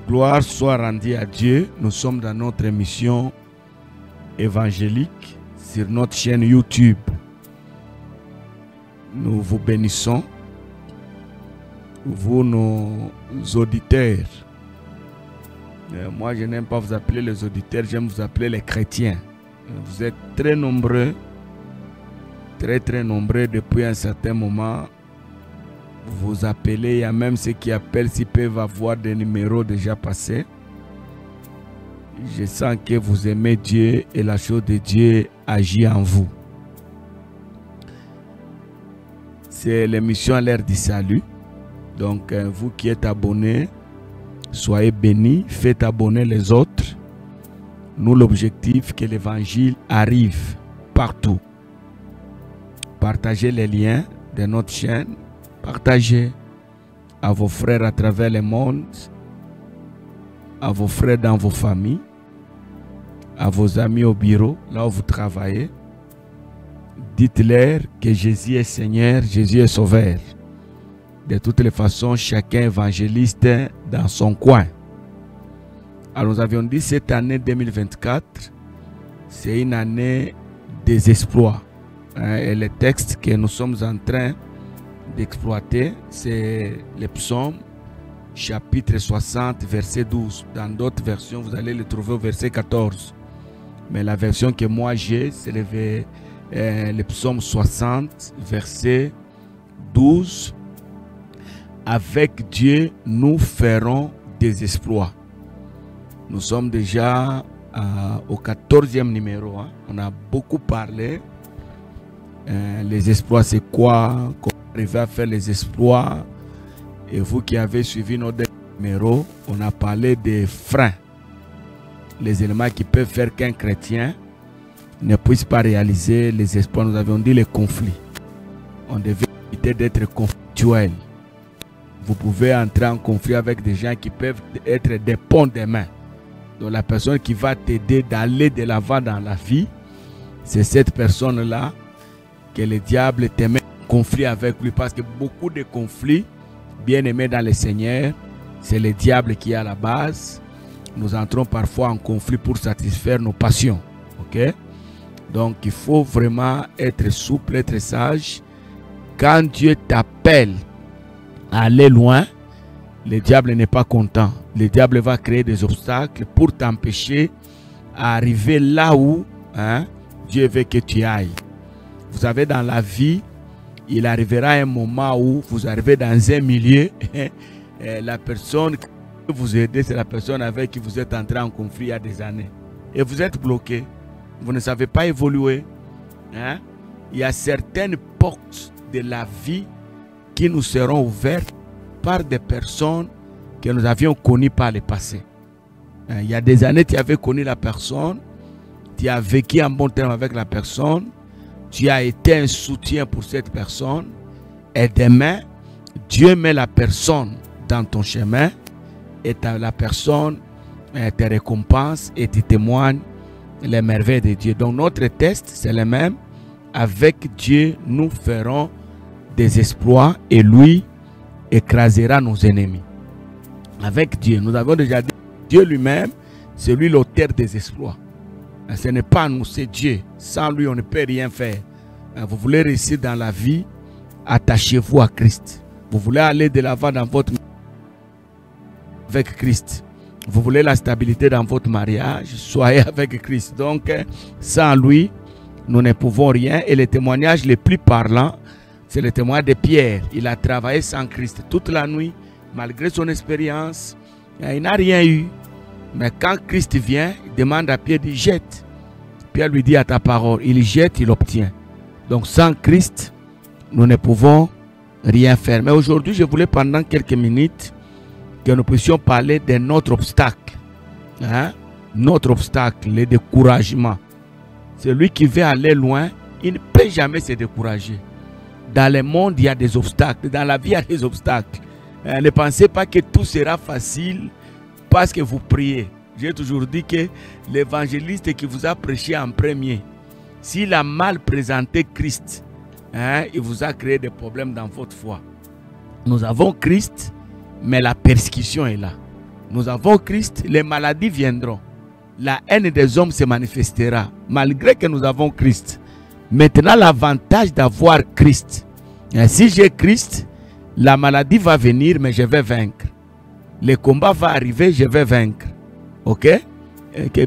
Gloire soit rendue à Dieu. Nous sommes dans notre émission évangélique sur notre chaîne YouTube. Nous vous bénissons, vous nos auditeurs. Moi, je n'aime pas vous appeler les auditeurs, j'aime vous appeler les chrétiens. Vous êtes très nombreux, très nombreux depuis un certain moment. Vous appelez, il y a même ceux qui appellent s'ils peuvent avoir des numéros déjà passés. Je sens que vous aimez Dieu et la chose de Dieu agit en vous. C'est l'émission L'Heure du Salut. Donc, vous qui êtes abonnés, soyez bénis, faites abonner les autres. Nous, l'objectif, que l'évangile arrive partout. Partagez les liens de notre chaîne. Partagez à vos frères à travers le monde, à vos frères dans vos familles, à vos amis au bureau, là où vous travaillez. Dites-leur que Jésus est Seigneur, Jésus est Sauveur. De toutes les façons, chacun évangéliste dans son coin. Alors nous avions dit cette année 2024, c'est une année des exploits. Et le texte que nous sommes en train d'exploiter, c'est le psaume chapitre 60, verset 12. Dans d'autres versions, vous allez le trouver au verset 14. Mais la version que moi j'ai, c'est le psaume 60, verset 12. Avec Dieu, nous ferons des exploits. Nous sommes déjà au 14e numéro. On a beaucoup parlé. Les exploits, c'est quoi? Comment arriver à faire les exploits? Et vous qui avez suivi notre numéro, on a parlé des freins. Les éléments qui peuvent faire qu'un chrétien ne puisse pas réaliser les exploits. Nous avions dit les conflits. On devait éviter d'être conflictuel. Vous pouvez entrer en conflit avec des gens qui peuvent être des ponts de main. Donc la personne qui va t'aider d'aller de l'avant dans la vie, c'est cette personne-là que le diable te met en conflit avec lui. Parce que beaucoup de conflits, bien aimés dans le Seigneur, c'est le diable qui est à la base. Nous entrons parfois en conflit pour satisfaire nos passions. Ok? Donc il faut vraiment être souple, être sage. Quand Dieu t'appelle à aller loin, le diable n'est pas content. Le diable va créer des obstacles pour t'empêcher d'arriver là où Dieu veut que tu ailles. Vous savez, dans la vie, il arrivera un moment où vous arrivez dans un milieu et la personne qui vous aide, c'est la personne avec qui vous êtes entré en conflit il y a des années. Et vous êtes bloqué. Vous ne savez pas évoluer. Il y a certaines portes de la vie qui nous seront ouvertes par des personnes que nous avions connues par le passé. Il y a des années, tu avais connu la personne, tu as vécu en bon terme avec la personne, tu as été un soutien pour cette personne, et demain, Dieu met la personne dans ton chemin, et la personne te récompense et te témoigne les merveilles de Dieu. Donc notre test, c'est le même. Avec Dieu, nous ferons des exploits et lui écrasera nos ennemis. Avec Dieu, nous avons déjà dit, Dieu lui-même, c'est lui l'auteur des exploits. Ce n'est pas nous, c'est Dieu. Sans lui, on ne peut rien faire. Vous voulez réussir dans la vie, attachez-vous à Christ. Vous voulez aller de l'avant dans votre avec Christ. Vous voulez la stabilité dans votre mariage, soyez avec Christ. Donc, sans lui, nous ne pouvons rien. Et le témoignage le plus parlant, c'est le témoignage de Pierre. Il a travaillé sans Christ toute la nuit, malgré son expérience. Il n'a rien eu. Mais quand Christ vient, il demande à Pierre, il jette. Pierre lui dit à ta parole, il jette, il obtient. Donc sans Christ, nous ne pouvons rien faire. Mais aujourd'hui, je voulais pendant quelques minutes que nous puissions parler de notre obstacle. Notre obstacle, le découragement. Celui qui veut aller loin, il ne peut jamais se décourager. Dans le monde, il y a des obstacles. Dans la vie, il y a des obstacles. Ne pensez pas que tout sera facile parce que vous priez. J'ai toujours dit que l'évangéliste qui vous a prêché en premier, s'il a mal présenté Christ, il vous a créé des problèmes dans votre foi. Nous avons Christ, mais la persécution est là. nous avons Christ, les maladies viendront. La haine des hommes se manifestera, malgré que nous avons Christ. Maintenant, l'avantage d'avoir Christ. Et si j'ai Christ, la maladie va venir, mais je vais vaincre. Le combat va arriver, je vais vaincre. Ok?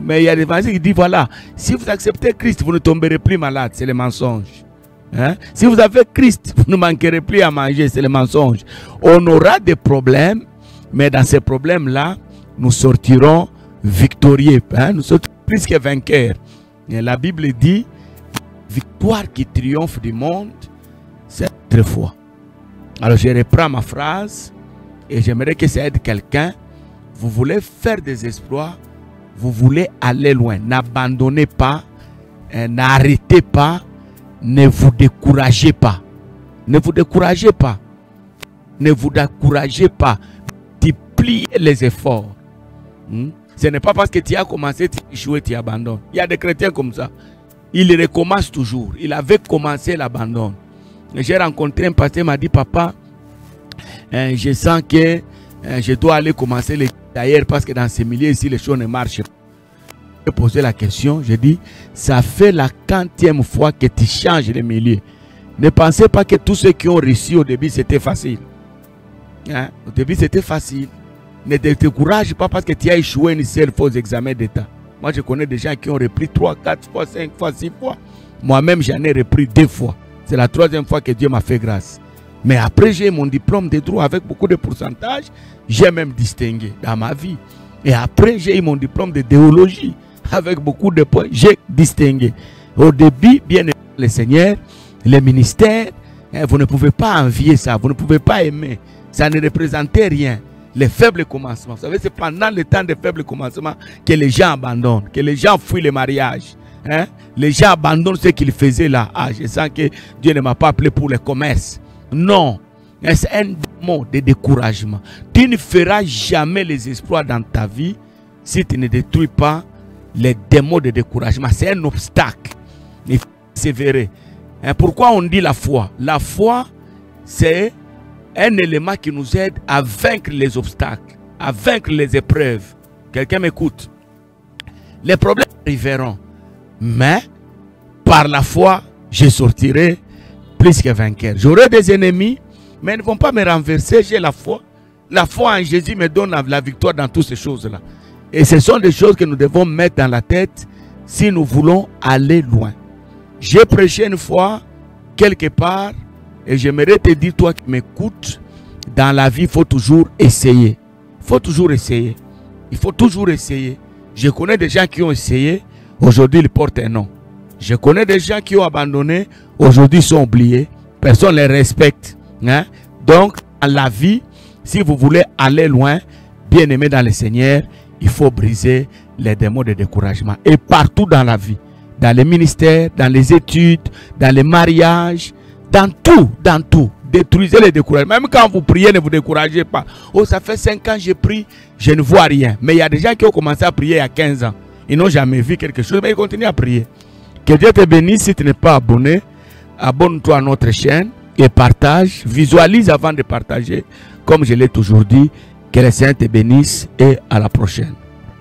Mais il y a des évangiles qui disent, voilà, si vous acceptez Christ, vous ne tomberez plus malade. C'est le mensonge. Hein? Si vous avez Christ, vous ne manquerez plus à manger. C'est le mensonge. On aura des problèmes, mais dans ces problèmes-là, nous sortirons victorieux. Hein? Nous sommes plus que vainqueurs. Et la Bible dit, victoire qui triomphe du monde, c'est notre foi. Alors je reprends ma phrase et j'aimerais que ça aide quelqu'un. Vous voulez faire des exploits, vous voulez aller loin. N'abandonnez pas, n'arrêtez pas, ne vous découragez pas. Ne vous découragez pas. Ne vous découragez pas. Multipliez les efforts. Ce n'est pas parce que tu as commencé, tu as échoué, tu abandonnes. Il y a des chrétiens comme ça. Ils recommencent toujours. Il avait commencé, il abandonne. J'ai rencontré un pasteur, il m'a dit, papa, je sens que je dois aller commencer les d'ailleurs parce que dans ces milieux ici, les choses ne marchent pas. J'ai posé la question, j'ai dit, ça fait la 40e fois que tu changes les milieux. Ne pensez pas que tous ceux qui ont réussi au début, c'était facile. Hein? Au début, c'était facile. Ne te décourage pas parce que tu as échoué une seule fois aux examens d'État. Moi, je connais des gens qui ont repris 3, 4 fois, 5 fois, 6 fois. Moi-même, j'en ai repris 2 fois. C'est la 3e fois que Dieu m'a fait grâce. Mais après, j'ai mon diplôme de droit avec beaucoup de pourcentage. J'ai même distingué dans ma vie. Et après, j'ai eu mon diplôme de théologie avec beaucoup de points. J'ai distingué. Au début, bien aimé le Seigneur, les ministères, vous ne pouvez pas envier ça. Vous ne pouvez pas aimer. Ça ne représentait rien. Les faibles commencements. Vous savez, c'est pendant le temps des faibles commencements que les gens abandonnent, que les gens fuient le mariage. Hein? Les gens abandonnent ce qu'ils faisaient là. Ah, je sens que Dieu ne m'a pas appelé pour le commerce. Non. C'est un mot de découragement. Tu ne feras jamais les exploits dans ta vie si tu ne détruis pas les démons de découragement. C'est un obstacle. Il faut persévérer. Pourquoi on dit la foi? La foi, c'est un élément qui nous aide à vaincre les obstacles, à vaincre les épreuves. Quelqu'un m'écoute? Les problèmes arriveront, mais par la foi, je sortirai plus que vainqueur. J'aurai des ennemis, mais ils ne vont pas me renverser. J'ai la foi. La foi en Jésus me donne la victoire dans toutes ces choses-là. Et ce sont des choses que nous devons mettre dans la tête si nous voulons aller loin. J'ai prêché une fois, quelque part, et j'aimerais te dire, toi qui m'écoutes, dans la vie, il faut toujours essayer. Il faut toujours essayer. Il faut toujours essayer. Je connais des gens qui ont essayé, aujourd'hui ils portent un nom. Je connais des gens qui ont abandonné, aujourd'hui ils sont oubliés. Personne ne les respecte. Hein? Donc, dans la vie, si vous voulez aller loin, bien aimé dans le Seigneur, il faut briser les démons de découragement. Et partout dans la vie, dans les ministères, dans les études, dans les mariages, dans tout, détruisez les découragements. Même quand vous priez, ne vous découragez pas. Oh, ça fait 5 ans que je prie, je ne vois rien. Mais il y a des gens qui ont commencé à prier il y a 15 ans. Ils n'ont jamais vu quelque chose, mais ils continuent à prier. Que Dieu te bénisse. Si tu n'es pas abonné, abonne-toi à notre chaîne et partage. Visualise avant de partager. Comme je l'ai toujours dit, que le Seigneur te bénisse et à la prochaine.